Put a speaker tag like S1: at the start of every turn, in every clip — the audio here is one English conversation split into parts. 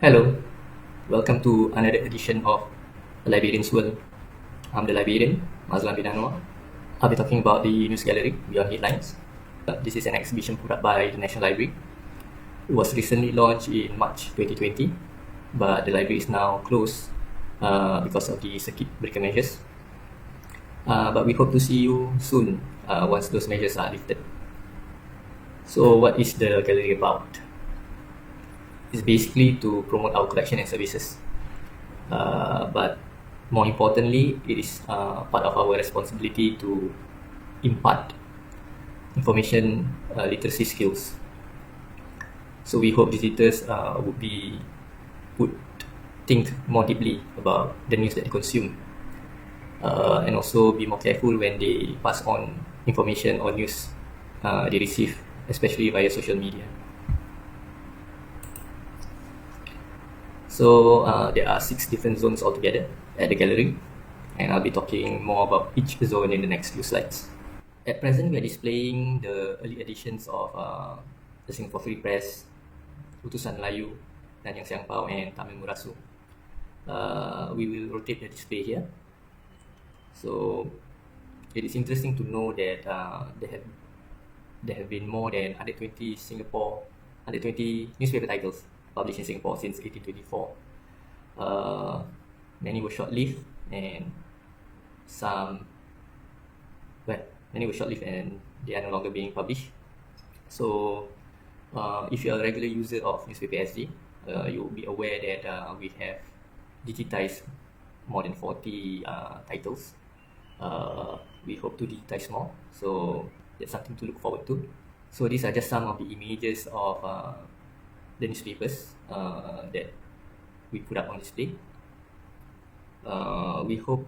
S1: Hello, welcome to another edition of The Librarian's World. I'm the librarian, Mazelan Anuar. I'll be talking about the news gallery beyond headlines. This is an exhibition put up by the National Library. It was recently launched in March 2020, but the library is now closed because of the circuit breaker measures. But we hope to see you soon once those measures are lifted. So what is the gallery about? It's basically to promote our collection and services. But more importantly, it is part of our responsibility to impart information literacy skills. So we hope visitors would think more deeply about the news that they consume, and also be more careful when they pass on information or news they receive, especially via social media. So there are 6 different zones altogether at the gallery, and I'll be talking more about each zone in the next few slides. At present, we are displaying the early editions of the Singapore Free Press, Utusan Melayu, Nanyang Siang Pao, and Tamil Murasu. We will rotate the display here. So it is interesting to know that there have been more than 120 newspaper titles published in Singapore since 1824. Many were short-lived, and many were short-lived and they are no longer being published. So if you are a regular user of Newspaper SD, you will be aware that we have digitized more than 40 titles. We hope to digitize more, so that's something to look forward to. So these are just some of the images of the newspapers that we put up on display. We hope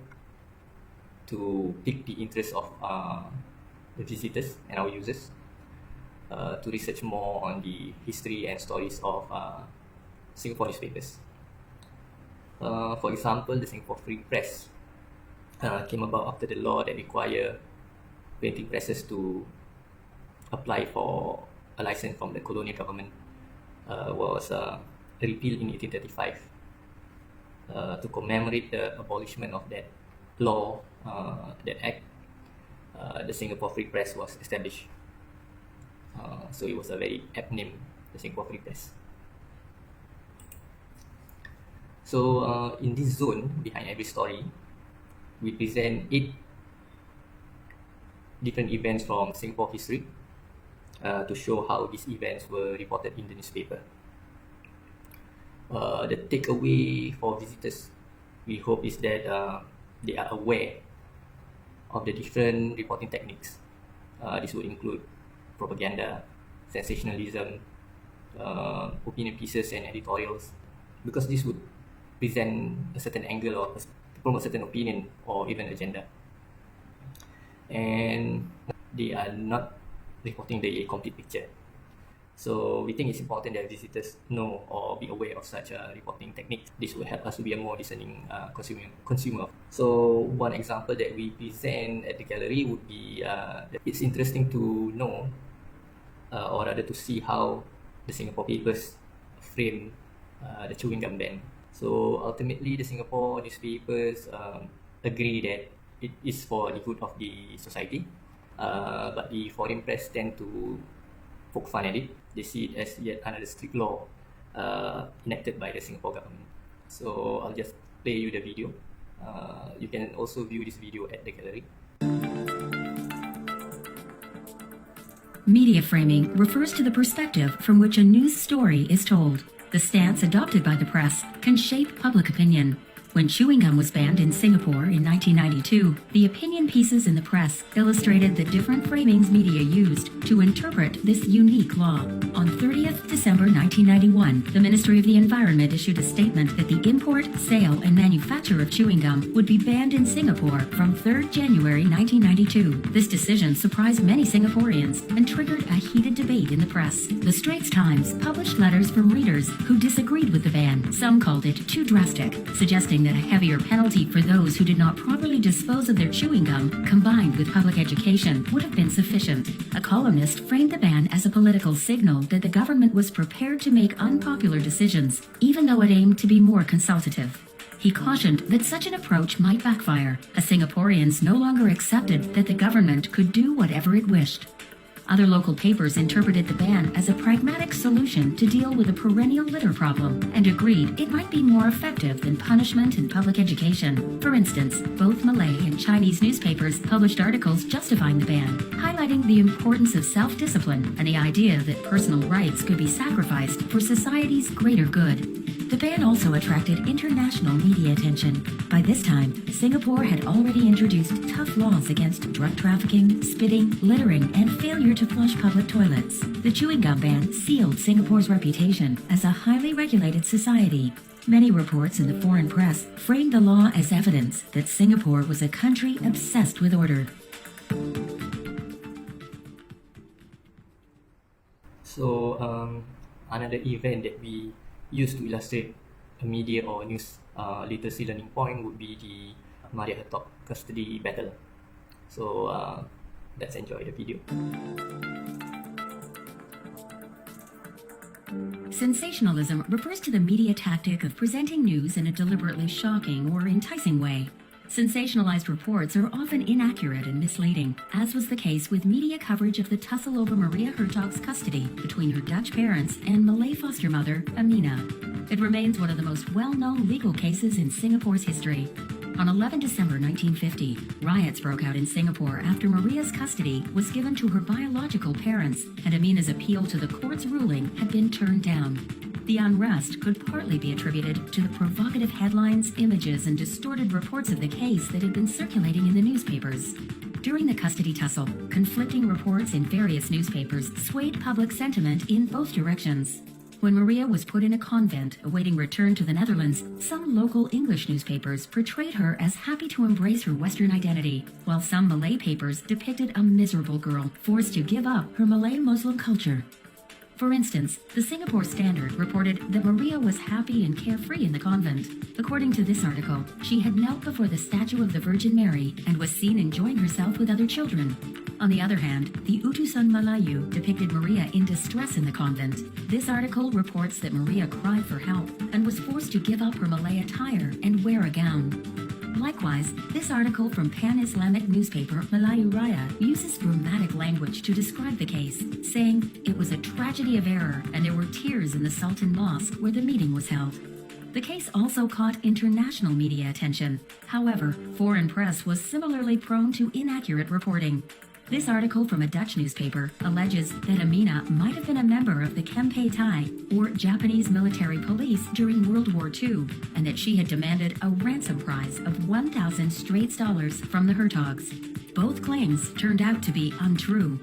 S1: to pique the interest of the visitors and our users to research more on the history and stories of Singapore newspapers. For example, the Singapore Free Press came about after the law that require printing presses to apply for a license from the colonial government was repealed in 1835. To commemorate the abolishment of that law, that act, the Singapore Free Press was established. So it was a very apt name, the Singapore Free Press. So in this zone, behind every story, we present 8 different events from Singapore history to show how these events were reported in the newspaper. The takeaway for visitors, we hope, is that they are aware of the different reporting techniques. This would include propaganda, sensationalism, opinion pieces and editorials, because this would present a certain angle or promote a certain opinion or even agenda. And they are not reporting the complete picture. So we think it's important that visitors know or be aware of such reporting techniques. This will help us to be a more discerning consumer. So one example that we present at the gallery would be, it's interesting to know, or rather to see how the Singapore papers frame the chewing gum ban. So ultimately, the Singapore newspapers agree that it is for the good of the society, but the foreign press tend to poke fun at it. They see it as yet another strict law enacted by the Singapore government. So I'll just play you the video. You can also view this video at the gallery.
S2: Media framing refers to the perspective from which a news story is told. The stance adopted by the press can shape public opinion. When chewing gum was banned in Singapore in 1992, the opinion pieces in the press illustrated the different framings media used to interpret this unique law. On 30th December 1991, the Ministry of the Environment issued a statement that the import, sale, and manufacture of chewing gum would be banned in Singapore from 3rd January 1992. This decision surprised many Singaporeans and triggered a heated debate in the press. The Straits Times published letters from readers who disagreed with the ban. Some called it too drastic, suggesting that a heavier penalty for those who did not properly dispose of their chewing gum, combined with public education, would have been sufficient. A columnist framed the ban as a political signal that the government was prepared to make unpopular decisions, even though it aimed to be more consultative. He cautioned that such an approach might backfire, as Singaporeans no longer accepted that the government could do whatever it wished. Other local papers interpreted the ban as a pragmatic solution to deal with a perennial litter problem and agreed it might be more effective than punishment in public education. For instance, both Malay and Chinese newspapers published articles justifying the ban, highlighting the importance of self-discipline and the idea that personal rights could be sacrificed for society's greater good. The ban also attracted international media attention. By this time, Singapore had already introduced tough laws against drug trafficking, spitting, littering, and failure to flush public toilets. The chewing gum ban sealed Singapore's reputation as a highly regulated society. Many reports in the foreign press framed the law as evidence that Singapore was a country obsessed with order.
S1: So, another event that we use to illustrate a media or news literacy learning point would be the Maria Hertogh custody battle. So, let's enjoy the video.
S2: Sensationalism refers to the media tactic of presenting news in a deliberately shocking or enticing way. Sensationalized reports are often inaccurate and misleading, as was the case with media coverage of the tussle over Maria Hertogh's custody between her Dutch parents and Malay foster mother, Amina. It remains one of the most well-known legal cases in Singapore's history. On 11 December 1950, riots broke out in Singapore after Maria's custody was given to her biological parents, and Amina's appeal to the court's ruling had been turned down. The unrest could partly be attributed to the provocative headlines, images, and distorted reports of the case that had been circulating in the newspapers. During the custody tussle, conflicting reports in various newspapers swayed public sentiment in both directions. When Maria was put in a convent awaiting return to the Netherlands, some local English newspapers portrayed her as happy to embrace her Western identity, while some Malay papers depicted a miserable girl forced to give up her Malay Muslim culture. For instance, the Singapore Standard reported that Maria was happy and carefree in the convent. According to this article, she had knelt before the statue of the Virgin Mary and was seen enjoying herself with other children. On the other hand, the Utusan Melayu depicted Maria in distress in the convent. This article reports that Maria cried for help and was forced to give up her Malay attire and wear a gown. Likewise, this article from pan-Islamic newspaper Melayu Raya uses dramatic language to describe the case, saying it was a tragedy of error and there were tears in the Sultan Mosque where the meeting was held. The case also caught international media attention. However, foreign press was similarly prone to inaccurate reporting. This article from a Dutch newspaper alleges that Amina might have been a member of the Kempei Tai, or Japanese military police, during World War II, and that she had demanded a ransom prize of 1,000 Straits dollars from the Hertoghs. Both claims turned out to be untrue.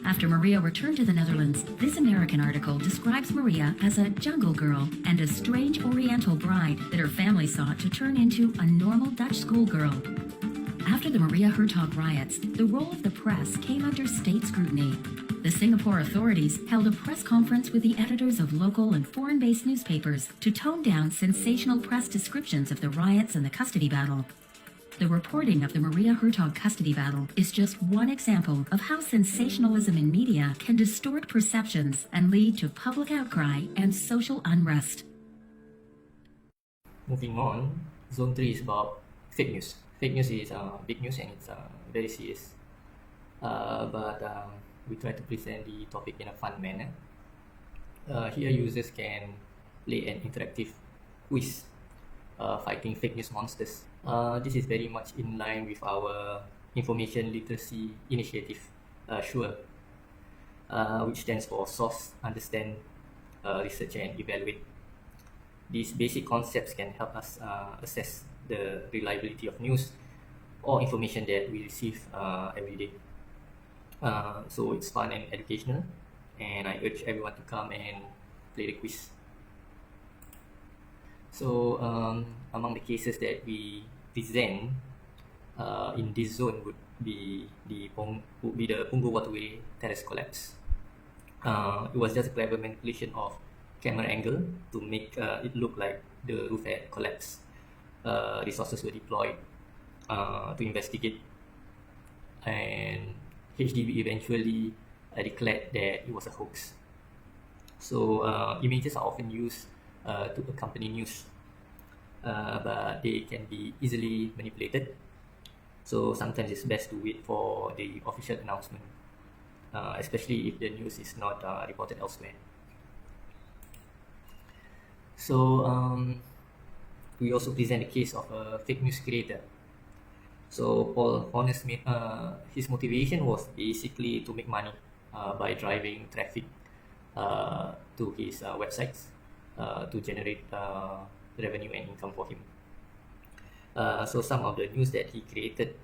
S2: After Maria returned to the Netherlands, this American article describes Maria as a jungle girl and a strange Oriental bride that her family sought to turn into a normal Dutch schoolgirl. After the Maria Hertogh riots, the role of the press came under state scrutiny. The Singapore authorities held a press conference with the editors of local and foreign-based newspapers to tone down sensational press descriptions of the riots and the custody battle. The reporting of the Maria Hertogh custody battle is just one example of how sensationalism in media can distort perceptions and lead to public outcry and social unrest.
S1: Moving on, Zone 3 is about fake news. Fake news is big news and it's very serious. But we try to present the topic in a fun manner. Here users can play an interactive quiz fighting fake news monsters. This is very much in line with our information literacy initiative, SURE, which stands for Source, Understand, Research and Evaluate. These basic concepts can help us assess the reliability of news or information that we receive every day. So it's fun and educational, and I urge everyone to come and play the quiz. So among the cases that we present in this zone would be the Punggol Waterway terrace collapse. It was just a clever manipulation of camera angle to make it look like the roof had collapsed. Resources were deployed to investigate, and HDB eventually declared that it was a hoax. So images are often used to accompany news, but they can be easily manipulated. So sometimes it's best to wait for the official announcement, especially if the news is not reported elsewhere. So we also present a case of a fake news creator. So Paul Horner's his motivation was basically to make money by driving traffic to his websites to generate revenue and income for him. So some of the news that he created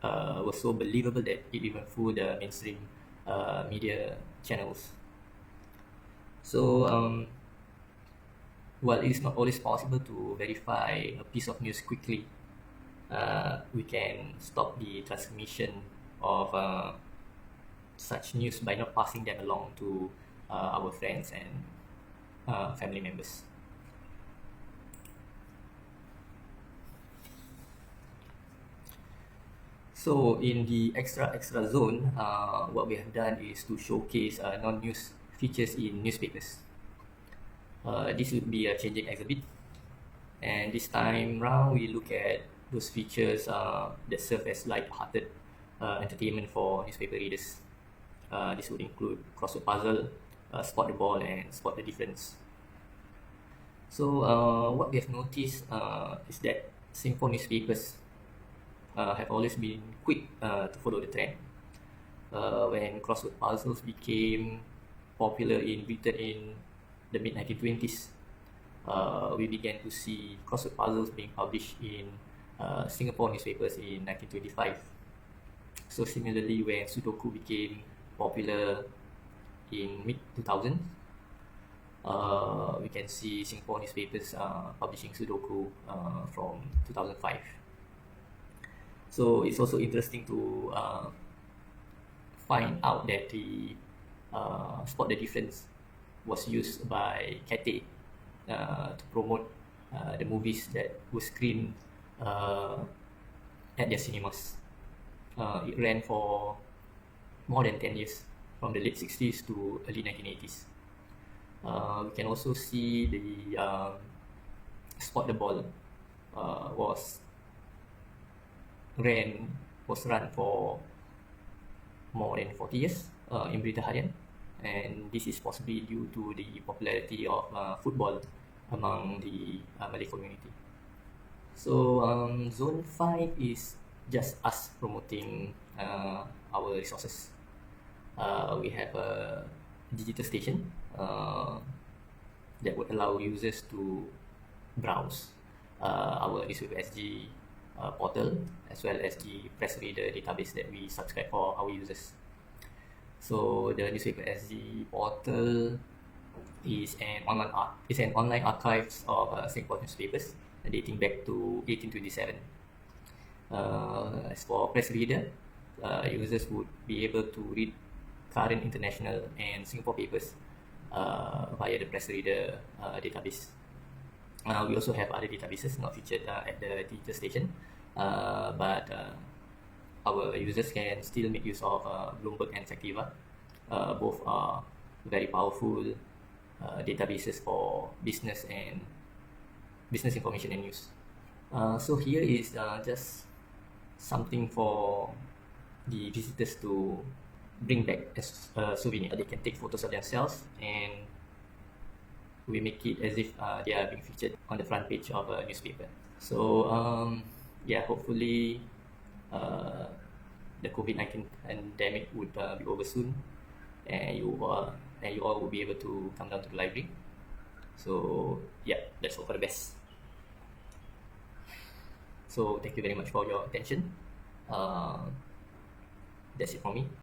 S1: was so believable that it even fooled the mainstream media channels. So while it is not always possible to verify a piece of news quickly, we can stop the transmission of such news by not passing them along to our friends and family members. So in the extra zone, what we have done is to showcase non-news features in newspapers. This would be a changing exhibit, and this time round we look at those features that serve as light-hearted entertainment for newspaper readers. This would include crossword puzzle, spot the ball, and spot the difference. So what we have noticed is that Singapore newspapers have always been quick to follow the trend. When crossword puzzles became popular in Britain in the mid-1920s, we began to see crossword puzzles being published in Singapore newspapers in 1925. So similarly, when Sudoku became popular in mid-2000s, we can see Singapore newspapers publishing Sudoku from 2005. So it's also interesting to find out that the Spot the Difference was used by Cathay to promote the movies that were screened at their cinemas. It ran for more than 10 years, from the late 60s to early 1980s. We can also see the Spot the Ball was run for more than 40 years in Berita Harian, and this is possibly due to the popularity of football among the Malay community. So Zone 5 is just us promoting our resources. We have a digital station that would allow users to browse our Newspaper SG portal, as well as the press reader database that we subscribe for our users. So the Newspaper SG portal is an online archive of Singapore newspapers dating back to 1827. As for press reader, users would be able to read current international and Singapore papers via the press reader database. We also have other databases not featured at the digital station, but our users can still make use of Bloomberg and Factiva. Both are very powerful databases for business information and news. So here is just something for the visitors to bring back as a souvenir. They can take photos of themselves, and we make it as if they are being featured on the front page of a newspaper. So hopefully the COVID-19 pandemic would be over soon, and you all will be able to come down to the library. So let's hope for the best. So thank you very much for your attention. That's it from me.